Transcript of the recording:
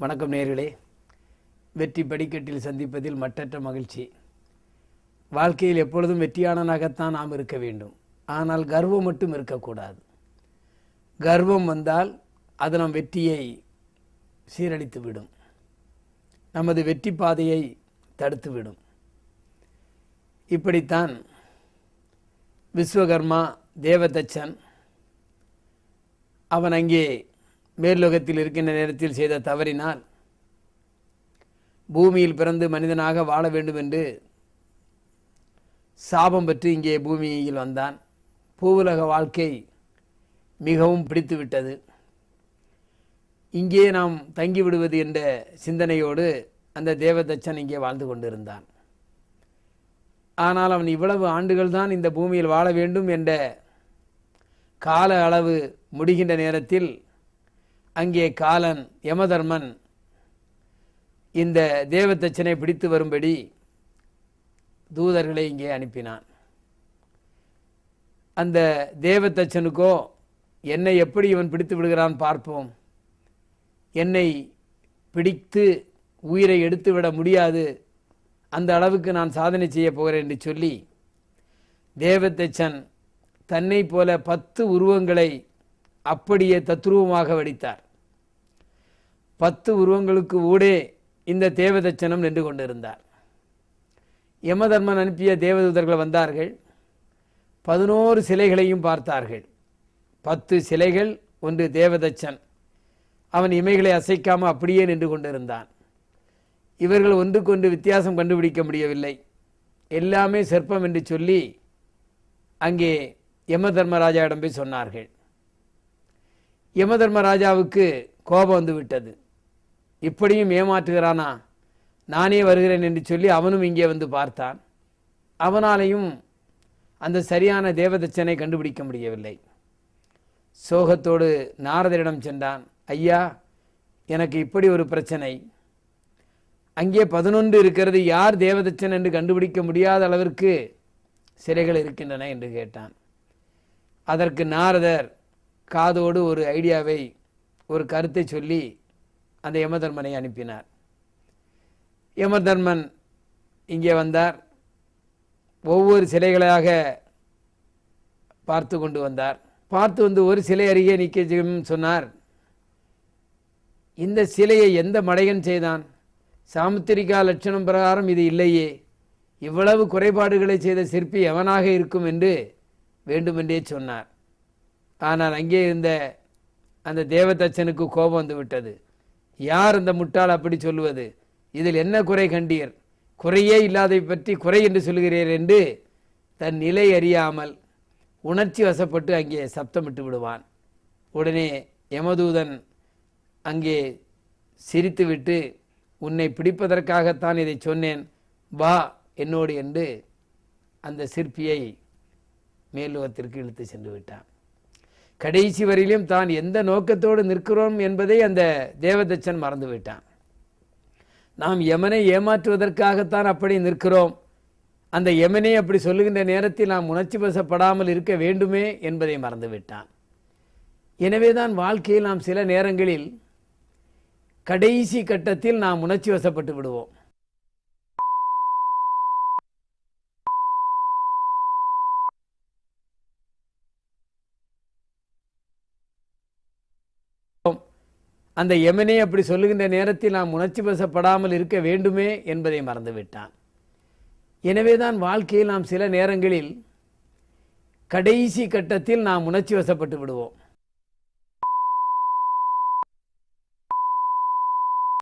வணக்கம் நேயர்களே. வெற்றி படிக்கட்டில் சந்திப்பதில் மற்றற்ற மகிழ்ச்சி. வாழ்க்கையில் எப்பொழுதும் வெற்றியாளனாகத்தான் நாம் இருக்க வேண்டும். ஆனால் கர்வம் மட்டும் இருக்கக்கூடாது. கர்வம் வந்தால் அது நம் வெற்றியை சீரழித்து விடும், நமது வெற்றி பாதையை தடுத்துவிடும். இப்படித்தான் விஸ்வகர்மா தேவதச்சன் அவன் அங்கே மேல்லோகத்தில் இருக்கின்ற நேரத்தில் செய்த தவறினால் பூமியில் பிறந்து மனிதனாக வாழ வேண்டும் என்று சாபம் பெற்று இங்கே பூமியில் வந்தான். பூவுலக வாழ்க்கை மிகவும் பிடித்து விட்டது. இங்கே நாம் தங்கிவிடுவது என்ற சிந்தனையோடு அந்த தேவதச்சன் இங்கே வாழ்ந்து கொண்டிருந்தான். ஆனால் அவன் இவ்வளவு ஆண்டுகள் தான் இந்த பூமியில் வாழ வேண்டும் என்ற கால அளவு முடிகின்ற நேரத்தில் அங்கே காலன் யமதர்மன் இந்த தேவதச்சனை பிடித்து வரும்படி தூதர்களை இங்கே அனுப்பினான். அந்த தேவதச்சனுக்கோ என்னை எப்படி இவன் பிடித்து விடுகிறான் பார்ப்போம், என்னை பிடித்து உயிரை எடுத்துவிட முடியாது, அந்த அளவுக்கு நான் சாதனை செய்ய போகிறேன் என்று சொல்லி தேவதச்சன் தன்னை போல 10 உருவங்களை அப்படியே தத்ரூபமாக வடித்தார். 10 உருவங்களுக்கு ஊடே இந்த தேவதச்சனம் நின்று கொண்டிருந்தார். யமதர்மன் அனுப்பிய தேவதூதர்கள் வந்தார்கள். 11 சிலைகளையும் பார்த்தார்கள். 10 சிலைகள், ஒன்று தேவதச்சன். அவன் இமைகளை அசைக்காமல் அப்படியே நின்று கொண்டிருந்தான். இவர்கள் ஒன்றுக்கொன்று வித்தியாசம் கண்டுபிடிக்க முடியவில்லை. எல்லாமே சிற்பம் என்று சொல்லி அங்கே யமதர்மராஜாவிடம் போய் சொன்னார்கள். யமதர்மராஜாவுக்கு கோபம் வந்து விட்டது. இப்படியும் ஏமாற்றுகிறானா, நானே வருகிறேன் என்று சொல்லி அவனும் இங்கே வந்து பார்த்தான். அவனாலையும் அந்த சரியான தேவதச்சனை கண்டுபிடிக்க முடியவில்லை. சோகத்தோடு நாரதரிடம் சென்றான். ஐயா, எனக்கு இப்படி ஒரு பிரச்சனை, அங்கே 11 இருக்கிறது, யார் தேவதச்சன் என்று கண்டுபிடிக்க முடியாத அளவிற்கு சிலைகள் இருக்கின்றன என்று கேட்டான். அதற்கு நாரதர் காதோடு ஒரு ஐடியாவை, ஒரு கருத்தை சொல்லி அந்த யமதர்மனை அனுப்பினார். யமதர்மன் இங்கே வந்தார். ஒவ்வொரு சிலைகளாக பார்த்து கொண்டு வந்தார். பார்த்து வந்து ஒரு சிலை அருகே நிற்க சொன்னார். இந்த சிலையை எந்த மடையன் செய்தான்? சாமுத்திரிகா லட்சணம் பிரகாரம் இது இல்லையே, இவ்வளவு குறைபாடுகளை செய்த சிற்பி எவனாக இருக்கும் என்று வேண்டுமென்றே சொன்னார். ஆனால் அங்கே இருந்த அந்த தேவதச்சனுக்கு கோபம் வந்து விட்டது. யார் அந்த முட்டாள் அப்படி சொல்லுவது? இதில் என்ன குறை கண்டீர்? குறையே இல்லாதை பற்றி குறை என்று சொல்கிறீர் என்று தன் நிலை அறியாமல் உணர்ச்சி வசப்பட்டு அங்கே சப்தமிட்டு விடுவான். உடனே யமதூதன் அங்கே சிரித்துவிட்டு, உன்னை பிடிப்பதற்காகத்தான் இதை சொன்னேன், வா என்னோடு என்று அந்த சிற்பியை மேலுகத்திற்கு இழுத்து சென்று விட்டான். கடைசி வரையிலும் தான் எந்த நோக்கத்தோடு நிற்கிறோம் என்பதை அந்த தேவதச்சன் மறந்து விட்டான். நாம் யமனை ஏமாற்றுவதற்காகத்தான் அப்படி நிற்கிறோம், அந்த யமனை அப்படி சொல்லுகின்ற நேரத்தில் நாம் உணர்ச்சி வசப்படாமல் இருக்க வேண்டுமே என்பதை மறந்து விட்டான். எனவே தான் வாழ்க்கையில் நாம் சில நேரங்களில் கடைசி கட்டத்தில் நாம் உணர்ச்சி வசப்பட்டு விடுவோம். அந்த யமனே அப்படி சொல்லுகின்ற நேரத்தில் நாம் உணர்ச்சி வசப்படாமல் இருக்க வேண்டுமே என்பதை மறந்து விட்டான். எனவே தான் வாழ்க்கையில் நாம் சில நேரங்களில் கடைசி கட்டத்தில் நாம் உணர்ச்சி வசப்பட்டு விடுவோம்.